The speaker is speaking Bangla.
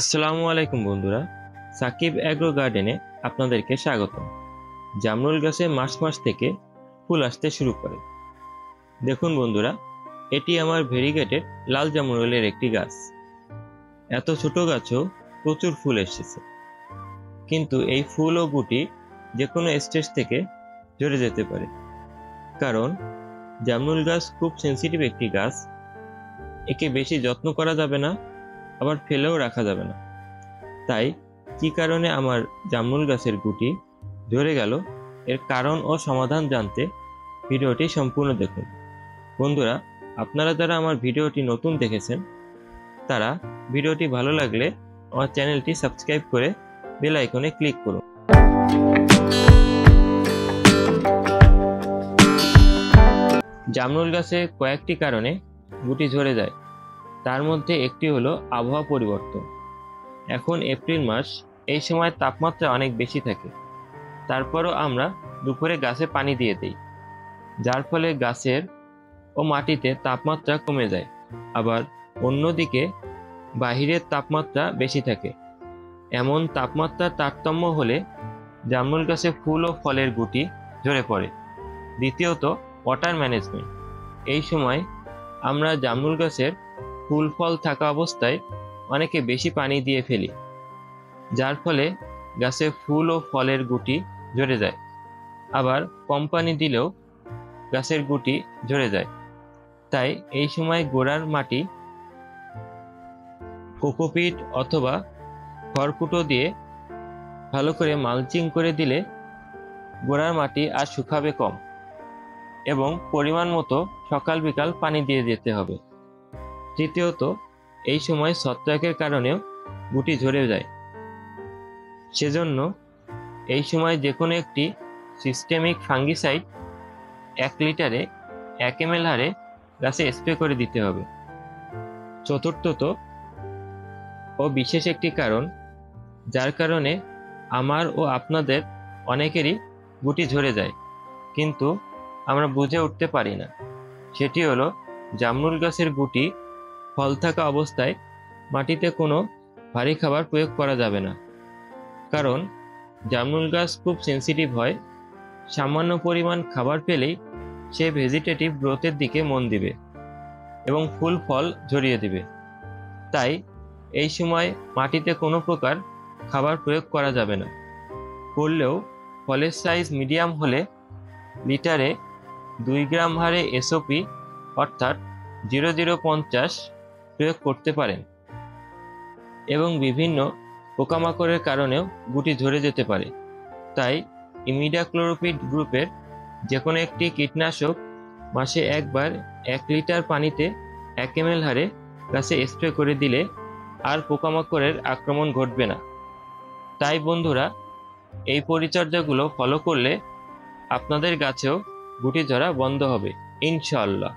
আসসালামু আলাইকুম বন্ধুরা, সাকিব অ্যাগ্রো গার্ডেনে আপনাদেরকে স্বাগতম। জামরুল গাছে মার্চ মাস থেকে ফুল আসতে শুরু করে। দেখুন বন্ধুরা, এটি আমার ভেরিগেটেড লাল জামরুলের একটি গাছ। এত ছোট গাছেও প্রচুর ফুল এসেছে, কিন্তু এই ফুল ও গুটি যে কোনো স্টেজ থেকে ঝরে যেতে পারে, কারণ জামরুল গাছ খুব সেন্সিটিভ একটি গাছ। একে বেশি যত্ন করা যাবে না, আবার ফেলেও রাখা যাবে না। তাই কি কারণে আমার জামরুল গাছের গুটি ঝরে গেল, এর কারণ ও সমাধান জানতে ভিডিওটি সম্পূর্ণ দেখুন। বন্ধুরা, আপনারা যারা আমার ভিডিওটি নতুন দেখেছেন তারা ভিডিওটি ভালো লাগলে আমার চ্যানেলটি সাবস্ক্রাইব করে বেল আইকনে ক্লিক করুন। জামরুল গাছে কয়েকটি কারণে গুটি ঝরে যায়, তার মধ্যে একটি হলো আবহাওয়া পরিবর্তন। এখন এপ্রিল মাস, এই সময় তাপমাত্রা অনেক বেশি থাকে, তারপরও আমরা দুপুরে গাছে পানি দিয়ে দিই, যার ফলে গাছের ও মাটিতে তাপমাত্রা কমে যায়। আবার অন্যদিকে বাহিরের তাপমাত্রা বেশি থাকে। এমন তাপমাত্রার তারতম্য হলে জামরুল গাছে ফুল ও ফলের গুটি ঝরে পড়ে। দ্বিতীয়ত, ওয়াটার ম্যানেজমেন্ট। এই সময় আমরা জামরুল গাছের ফুল ফল থাকা অবস্থায় অনেকে বেশি পানি দিয়ে ফেলি, যার ফলে গাছে ফুল ও ফলের গুটি ঝরে যায়। আবার কম পানি দিলেও গাছের গুটি ঝরে যায়। তাই এই সময় গোড়ার মাটি কোকোপিট অথবা খড়কুটো দিয়ে ভালো করে মালচিং করে দিলে গোড়ার মাটি আর শুকাবে কম, এবং পরিমাণ মতো সকাল বিকাল পানি দিয়ে যেতে হবে। তৃতীয়ত, এই সময় ছত্রাকের কারণেও গুটি ঝরে যায়। সেজন্য এই সময় যে কোনো একটি সিস্টেমিক ফাঙ্গিসাইড 1 লিটারে 1 ml হারে গাছে স্প্রে করে দিতে হবে। চতুর্থত ও বিশেষ একটি কারণ, যার কারণে আমার ও আপনাদের অনেকেরই গুটি ঝরে যায়, কিন্তু আমরা বুঝে উঠতে পারি না, সেটি হলো জামরুল গাছের গুটি ফল থাকা অবস্থায় মাটিতে কোনো ভারী খাবার প্রয়োগ করা যাবে না। কারণ জামরুল গাছ খুব সেন্সিটিভ হয়। সামান্য পরিমাণ খাবার পেলেই সে ভেজিটেটিভ গ্রোথের দিকে মন দিবে এবং ফুল ফল ঝরিয়ে দিবে। তাই এই সময় মাটিতে কোনো প্রকার খাবার প্রয়োগ করা যাবে না। করলেও ফলের সাইজ মিডিয়াম হলে লিটারে 2 গ্রাম হারে এসওপি অর্থাৎ 0050 প্রয়োগ করতে পারেন। এবং বিভিন্ন পোকামাকড়ের কারণেও গুটি ঝরে যেতে পারে। তাই ইমিডাক্লোরোপিড গ্রুপের যে কোনো একটি কীটনাশক মাসে একবার 1 লিটার পানিতে 1 ml হারে গাছে স্প্রে করে দিলে আর পোকামাকড়ের আক্রমণ ঘটবে না। তাই বন্ধুরা, এই পরিচর্যাগুলো ফলো করলে আপনাদের গাছেও গুটি ঝরা বন্ধ হবে ইনশাআল্লাহ।